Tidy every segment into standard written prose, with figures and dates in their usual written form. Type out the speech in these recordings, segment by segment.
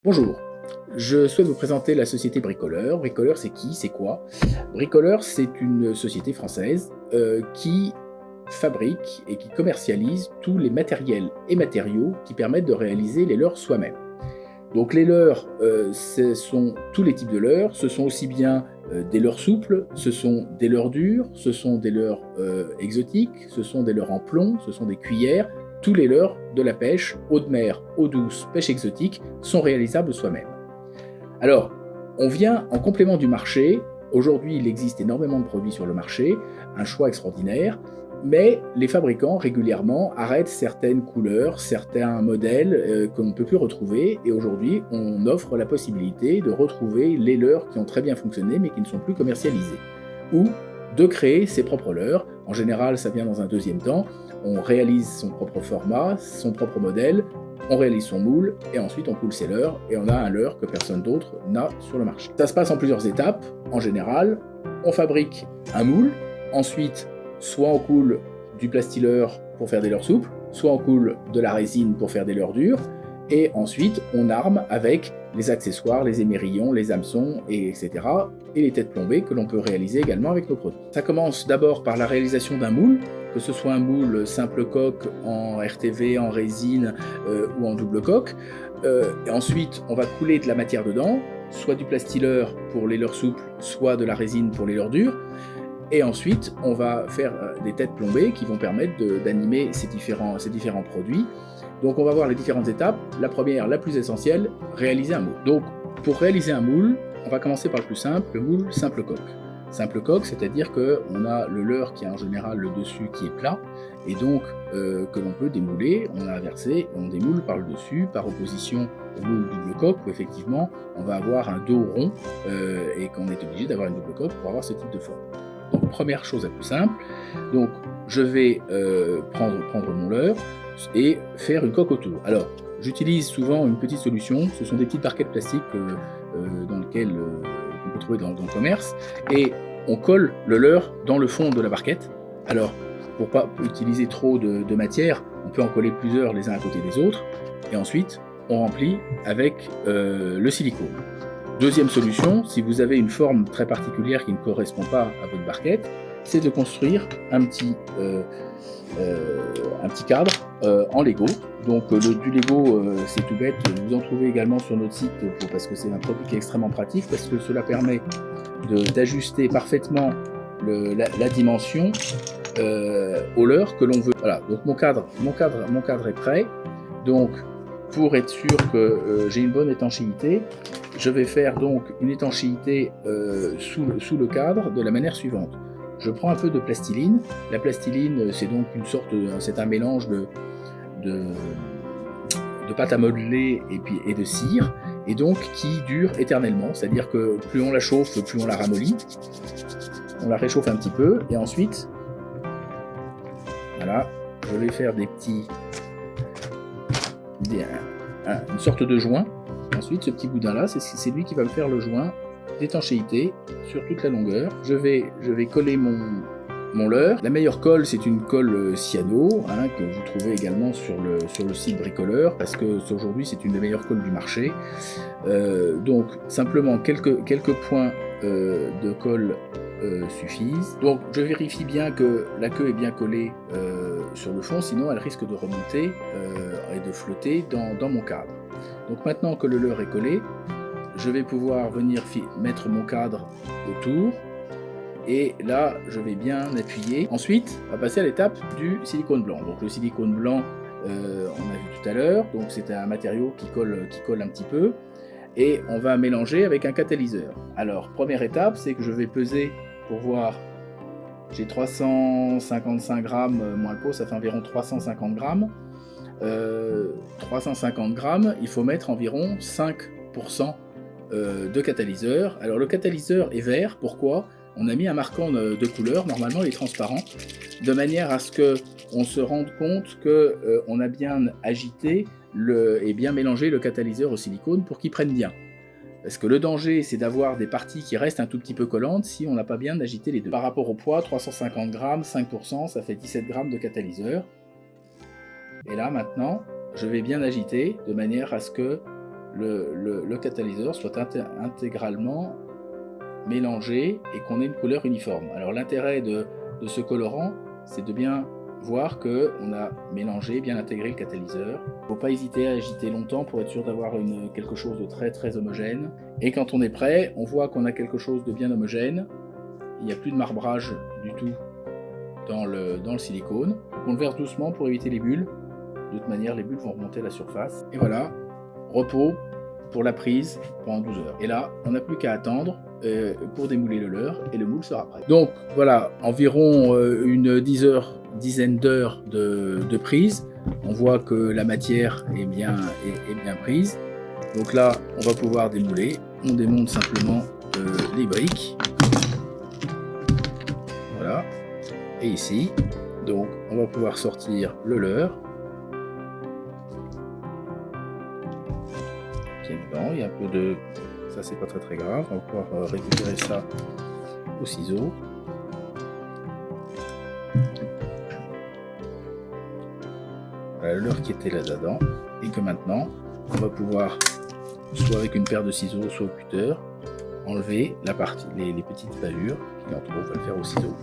Bonjour, je souhaite vous présenter la société Bricoleur. Bricoleur, c'est qui? C'est quoi? Bricoleur, c'est une société française qui fabrique et qui commercialise tous les matériels et matériaux qui permettent de réaliser les leurres soi-même. Donc les leurres, ce sont tous les types de leurres, ce sont aussi bien des leurres souples, ce sont des leurres dures, ce sont des leurres exotiques, ce sont des leurres en plomb, ce sont des cuillères. Tous les leurres de la pêche, eau de mer, eau douce, pêche exotique, sont réalisables soi-même. Alors, on vient en complément du marché. Aujourd'hui, il existe énormément de produits sur le marché, un choix extraordinaire, mais les fabricants régulièrement arrêtent certaines couleurs, certains modèles que l'on ne peut plus retrouver, et aujourd'hui, on offre la possibilité de retrouver les leurres qui ont très bien fonctionné mais qui ne sont plus commercialisés, ou de créer ses propres leurres. En général, ça vient dans un deuxième temps. On réalise son propre format, son propre modèle, on réalise son moule, et ensuite on coule ses leurres, et on a un leurre que personne d'autre n'a sur le marché. Ça se passe en plusieurs étapes. En général, on fabrique un moule, ensuite, soit on coule du plastileur pour faire des leurres souples, soit on coule de la résine pour faire des leurres dures, et ensuite on arme avec les accessoires, les émerillons, les hameçons, etc. et les têtes plombées que l'on peut réaliser également avec nos produits. Ça commence d'abord par la réalisation d'un moule, que ce soit un moule simple coque en RTV, en résine ou en double coque. Et ensuite, on va couler de la matière dedans, soit du plastileur pour les leurres souples, soit de la résine pour les leurres dures. Et ensuite, on va faire des têtes plombées qui vont permettre d'animer ces différents produits. Donc on va voir les différentes étapes. La première, la plus essentielle, réaliser un moule. Donc pour réaliser un moule, on va commencer par le plus simple, le moule simple coque. Simple coque, c'est-à-dire qu'on a le leurre qui a en général le dessus qui est plat, et donc que l'on peut démouler, on a inversé, et on démoule par le dessus, par opposition au moule double coque, où effectivement on va avoir un dos rond, et qu'on est obligé d'avoir une double coque pour avoir ce type de forme. Donc première chose la plus simple, donc je vais prendre mon leurre, et faire une coque autour. Alors, j'utilise souvent une petite solution, ce sont des petites barquettes plastiques dans lesquelles on peut trouver dans le commerce, et on colle le leurre dans le fond de la barquette. Alors, pour pas utiliser trop de matière, on peut en coller plusieurs les uns à côté des autres, et ensuite, on remplit avec le silicone. Deuxième solution, si vous avez une forme très particulière qui ne correspond pas à votre barquette, c'est de construire un petit cadre en Lego. Donc du Lego, c'est tout bête, vous en trouvez également sur notre site parce que c'est un produit qui est extrêmement pratique, parce que cela permet d'ajuster parfaitement la dimension au leurre que l'on veut. Voilà, donc mon cadre est prêt. Donc pour être sûr que j'ai une bonne étanchéité, je vais faire donc une étanchéité sous le cadre de la manière suivante. Je prends un peu de plastiline. La plastiline, c'est donc c'est un mélange de pâte à modeler et de cire, et donc qui dure éternellement. C'est-à-dire que plus on la chauffe, plus on la ramollit. On la réchauffe un petit peu, et ensuite, voilà, je vais faire une sorte de joint. Ensuite, ce petit boudin-là, c'est lui qui va me faire le joint d'étanchéité sur toute la longueur. Je vais coller mon leurre. La meilleure colle, c'est une colle cyano, que vous trouvez également sur le site Bricoleur, parce que aujourd'hui c'est une des meilleures colles du marché. Donc simplement quelques points de colle suffisent. Donc je vérifie bien que la queue est bien collée sur le fond, sinon elle risque de remonter et de flotter dans mon cadre. Donc maintenant que le leurre est collé, je vais pouvoir venir mettre mon cadre autour, et là je vais bien appuyer. Ensuite, on va passer à l'étape du silicone blanc. Donc le silicone blanc, on a vu tout à l'heure, donc c'est un matériau qui colle un petit peu, et on va mélanger avec un catalyseur. Alors première étape, c'est que je vais peser pour voir. J'ai 355 grammes moins le pot, ça fait environ 350 grammes. 350 grammes, il faut mettre environ 5% de catalyseur. Alors le catalyseur est vert, pourquoi? On a mis un marquant de couleur, normalement il est transparent, de manière à ce qu'on se rende compte qu'on a bien agité et bien mélangé le catalyseur au silicone pour qu'il prenne bien. Parce que le danger, c'est d'avoir des parties qui restent un tout petit peu collantes si on n'a pas bien agité les deux. Par rapport au poids, 350 grammes, 5%, ça fait 17 grammes de catalyseur. Et là, maintenant, je vais bien agiter de manière à ce que le catalyseur soit intégralement mélangé et qu'on ait une couleur uniforme. Alors l'intérêt de ce colorant, c'est de bien voir qu'on a mélangé, bien intégré le catalyseur. Il ne faut pas hésiter à agiter longtemps pour être sûr d'avoir quelque chose de très très homogène. Et quand on est prêt, on voit qu'on a quelque chose de bien homogène. Il n'y a plus de marbrage du tout dans le silicone. On le verse doucement pour éviter les bulles. De toute manière, les bulles vont remonter à la surface. Et voilà, repos pour la prise pendant 12 heures. Et là, on n'a plus qu'à attendre pour démouler le leurre et le moule sera prêt. Donc voilà, environ une dizaine d'heures de prise. On voit que la matière est bien prise. Donc là, on va pouvoir démouler. On démonte simplement les briques. Voilà. Et ici, donc on va pouvoir sortir le leurre. Dedans, il y a un peu de... Ça, c'est pas très grave. On va pouvoir récupérer ça au ciseau. Voilà le leurre qui était là-dedans. Et que maintenant, on va pouvoir, soit avec une paire de ciseaux, soit au cutter, enlever la partie, les petites bavures qui en trouvent. On va le faire au ciseau.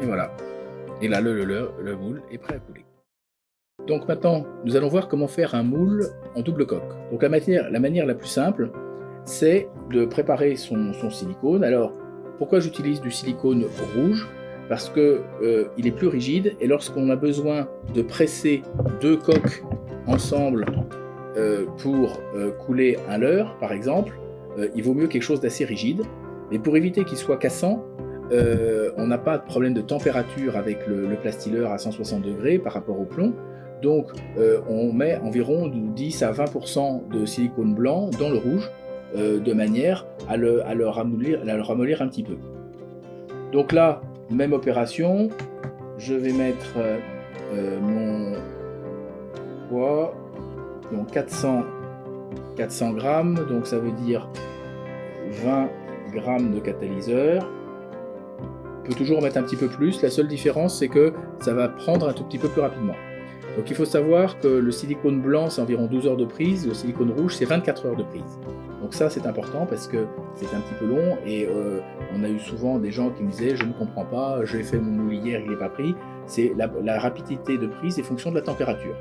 Et voilà. Et là, le moule est prêt à couler. Donc maintenant, nous allons voir comment faire un moule en double coque. Donc la manière la plus simple, c'est de préparer son silicone. Alors, pourquoi j'utilise du silicone rouge? Parce que il est plus rigide et lorsqu'on a besoin de presser deux coques ensemble pour couler un leurre, par exemple, il vaut mieux quelque chose d'assez rigide. Mais pour éviter qu'il soit cassant, on n'a pas de problème de température avec le plastileur à 160 degrés par rapport au plomb. Donc on met environ 10 à 20% de silicone blanc dans le rouge, de manière à le ramollir un petit peu. Donc là, même opération, je vais mettre mon poids, donc 400 grammes, donc ça veut dire 20 grammes de catalyseur. On peut toujours en mettre un petit peu plus, la seule différence c'est que ça va prendre un tout petit peu plus rapidement. Donc il faut savoir que le silicone blanc c'est environ 12 heures de prise, le silicone rouge c'est 24 heures de prise. Donc ça c'est important parce que c'est un petit peu long et on a eu souvent des gens qui me disaient je ne comprends pas, j'ai fait mon moule hier, il n'est pas pris. C'est la rapidité de prise est fonction de la température.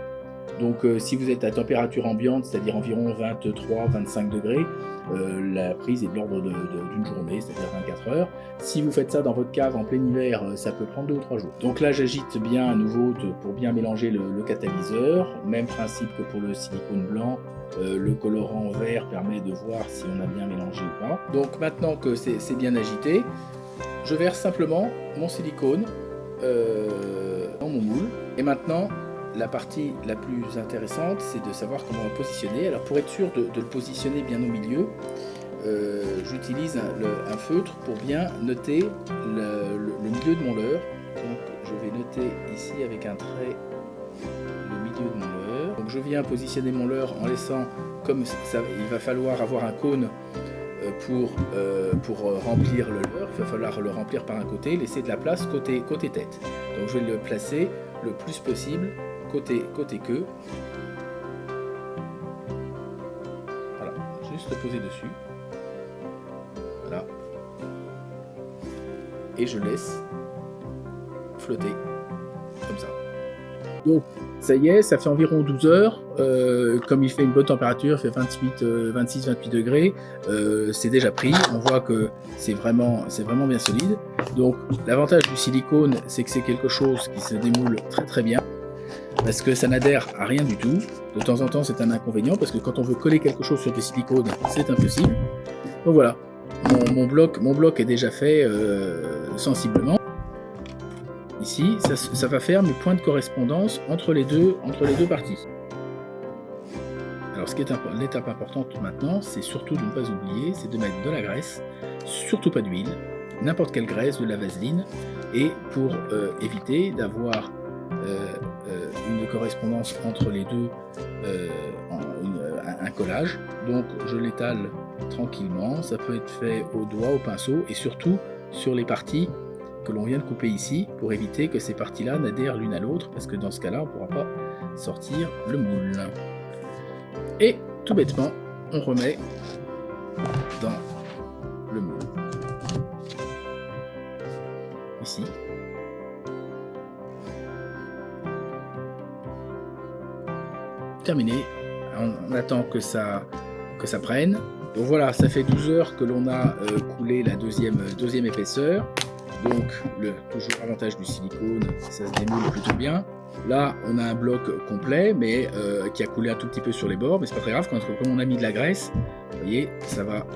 Donc si vous êtes à température ambiante, c'est-à-dire environ 23-25 degrés, la prise est de l'ordre d'une journée, c'est-à-dire 24 heures. Si vous faites ça dans votre cave en plein hiver, ça peut prendre 2 ou 3 jours. Donc là j'agite bien à nouveau pour bien mélanger le catalyseur. Même principe que pour le silicone blanc, le colorant vert permet de voir si on a bien mélangé ou pas. Donc maintenant que c'est bien agité, je verse simplement mon silicone dans mon moule. Et maintenant, la partie la plus intéressante, c'est de savoir comment le positionner. Alors pour être sûr de le positionner bien au milieu, j'utilise un feutre pour bien noter le milieu de mon leurre. Donc je vais noter ici avec un trait le milieu de mon leurre. Donc je viens positionner mon leurre en laissant, comme ça, il va falloir avoir un cône pour remplir le leurre, il va falloir le remplir par un côté, laisser de la place côté tête. Donc je vais le placer le plus possible côté queue. Voilà, juste le poser dessus. Voilà. Et je laisse flotter comme ça. Donc ça y est, ça fait environ 12 heures. Comme il fait une bonne température, il fait 26-28 degrés, c'est déjà pris. On voit que c'est vraiment bien solide. Donc l'avantage du silicone, c'est que c'est quelque chose qui se démoule très très bien, parce que ça n'adhère à rien du tout. De temps en temps, c'est un inconvénient, parce que quand on veut coller quelque chose sur des silicones, c'est impossible. Donc voilà, mon bloc est déjà fait sensiblement. Ici, ça va faire mes points de correspondance entre les deux parties. Alors, l'étape importante maintenant, c'est surtout de ne pas oublier, c'est de mettre de la graisse, surtout pas d'huile, n'importe quelle graisse, de la vaseline, et pour éviter d'avoir une correspondance entre les deux, un collage. Donc, je l'étale tranquillement. Ça peut être fait au doigt, au pinceau, et surtout sur les parties que l'on vient de couper ici, pour éviter que ces parties-là n'adhèrent l'une à l'autre, parce que dans ce cas-là, on ne pourra pas sortir le moule. Et tout bêtement, on remet dans le moule. Ici. Terminé. On attend que ça prenne. Donc voilà, ça fait 12 heures que l'on a coulé la deuxième épaisseur. Donc, toujours avantage du silicone, ça se démoule plutôt bien. Là, on a un bloc complet, mais qui a coulé un tout petit peu sur les bords, mais c'est pas très grave, comme on a mis de la graisse, vous voyez, ça va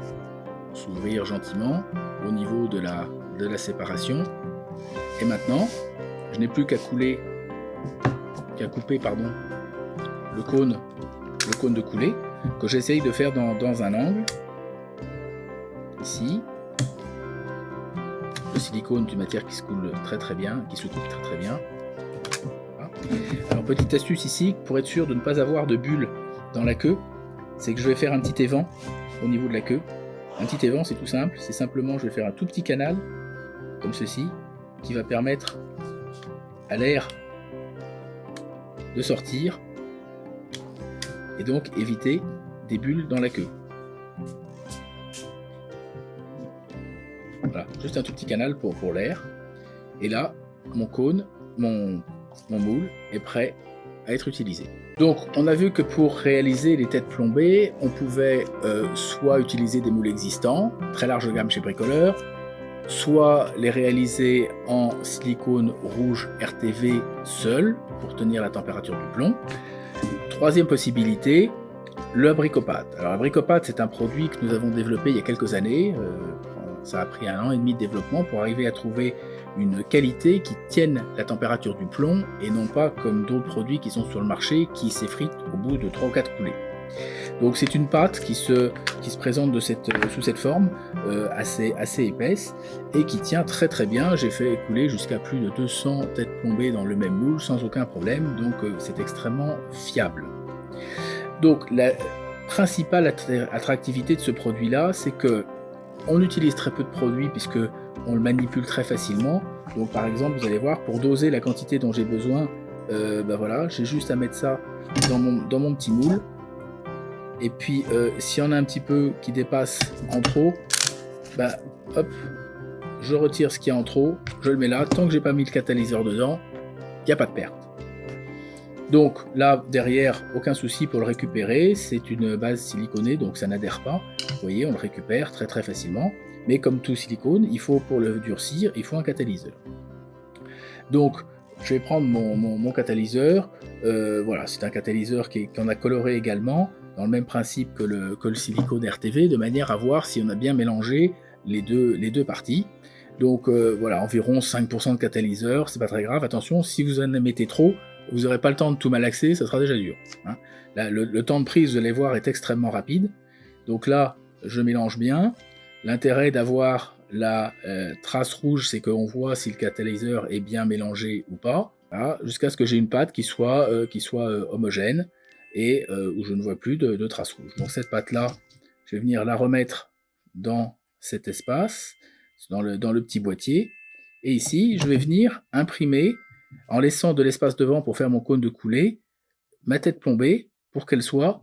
s'ouvrir gentiment au niveau de la séparation. Et maintenant, je n'ai plus qu'à couper le cône de coulée, que j'essaye de faire dans un angle, ici. Le silicone est une matière qui se coule très bien, qui se coupe très bien. Voilà. Alors petite astuce ici, pour être sûr de ne pas avoir de bulles dans la queue, c'est que je vais faire un petit évent au niveau de la queue. Un petit évent, c'est tout simple, c'est simplement je vais faire un tout petit canal, comme ceci, qui va permettre à l'air de sortir et donc éviter des bulles dans la queue. Voilà, juste un tout petit canal pour l'air. Et là, mon cône, mon moule est prêt à être utilisé. Donc, on a vu que pour réaliser les têtes plombées, on pouvait soit utiliser des moules existants, très large gamme chez Bricoleur, soit les réaliser en silicone rouge RTV seul, pour tenir la température du plomb. Troisième possibilité, le Bricopad. Alors, le Bricopad, c'est un produit que nous avons développé il y a quelques années. Ça a pris 1 an et demi de développement pour arriver à trouver une qualité qui tienne la température du plomb et non pas comme d'autres produits qui sont sur le marché qui s'effritent au bout de 3 ou 4 coulées. Donc c'est une pâte qui se présente sous cette forme assez épaisse et qui tient très bien. J'ai fait couler jusqu'à plus de 200 têtes plombées dans le même moule sans aucun problème, donc c'est extrêmement fiable. Donc la principale attractivité de ce produit-là, c'est que on utilise très peu de produits puisque on le manipule très facilement. Donc par exemple, vous allez voir, pour doser la quantité dont j'ai besoin, voilà, j'ai juste à mettre ça dans mon petit moule. Et puis s'il y en a un petit peu qui dépasse en trop, hop, je retire ce qu'il y a en trop, je le mets là. Tant que j'ai pas mis le catalyseur dedans, il n'y a pas de perte. Donc là, derrière, aucun souci pour le récupérer. C'est une base siliconée, donc ça n'adhère pas. Vous voyez, on le récupère très facilement. Mais comme tout silicone, pour le durcir, il faut un catalyseur. Donc, je vais prendre mon catalyseur. Voilà, c'est un catalyseur qu'on a coloré également, dans le même principe que le silicone RTV, de manière à voir si on a bien mélangé les deux parties. Donc voilà, environ 5% de catalyseur, c'est pas très grave. Attention, si vous en mettez trop, vous n'aurez pas le temps de tout malaxer, ça sera déjà dur. Hein. Là, le temps de prise, vous allez voir, est extrêmement rapide. Donc là, je mélange bien. L'intérêt d'avoir la trace rouge, c'est qu'on voit si le catalyseur est bien mélangé ou pas, voilà, jusqu'à ce que j'ai une pâte qui soit homogène et où je ne vois plus de trace rouge. Donc cette pâte-là, je vais venir la remettre dans cet espace, dans le petit boîtier. Et ici, je vais venir imprimer, en laissant de l'espace devant pour faire mon cône de coulée, ma tête plombée pour qu'elle soit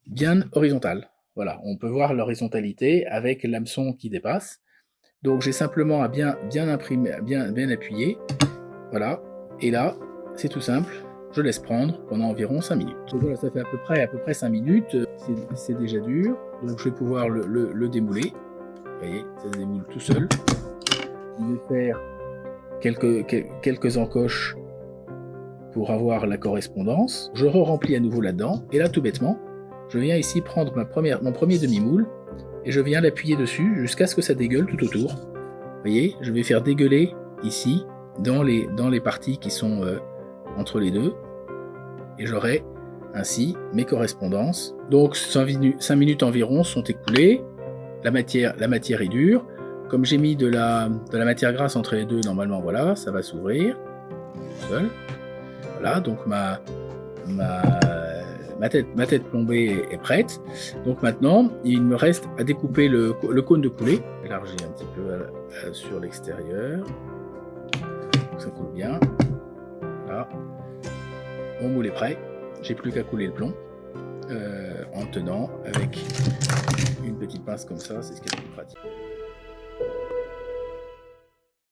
bien horizontale. Voilà, on peut voir l'horizontalité avec l'hameçon qui dépasse. Donc j'ai simplement à bien imprimer, bien appuyer. Voilà, et là, c'est tout simple, je laisse prendre pendant environ 5 minutes. Donc voilà, ça fait à peu près 5 minutes, c'est déjà dur, donc je vais pouvoir le démouler. Vous voyez, ça se démoule tout seul. Je vais faire quelques encoches pour avoir la correspondance. Je re-remplis à nouveau là-dedans, et là tout bêtement, je viens ici prendre mon premier demi-moule, et je viens l'appuyer dessus jusqu'à ce que ça dégueule tout autour. Vous voyez, je vais faire dégueuler ici, dans les parties qui sont entre les deux, et j'aurai ainsi mes correspondances. Donc 5 minutes environ sont écoulées, la matière est dure. Comme j'ai mis de la matière grasse entre les deux, normalement voilà, ça va s'ouvrir tout seul. Voilà, donc ma tête plombée est prête. Donc maintenant, il me reste à découper le cône de coulée. Élargir un petit peu sur l'extérieur. Ça coule bien. Voilà. Mon moule est prêt. J'ai plus qu'à couler le plomb. en tenant avec une petite pince comme ça, c'est ce qui est le plus pratique.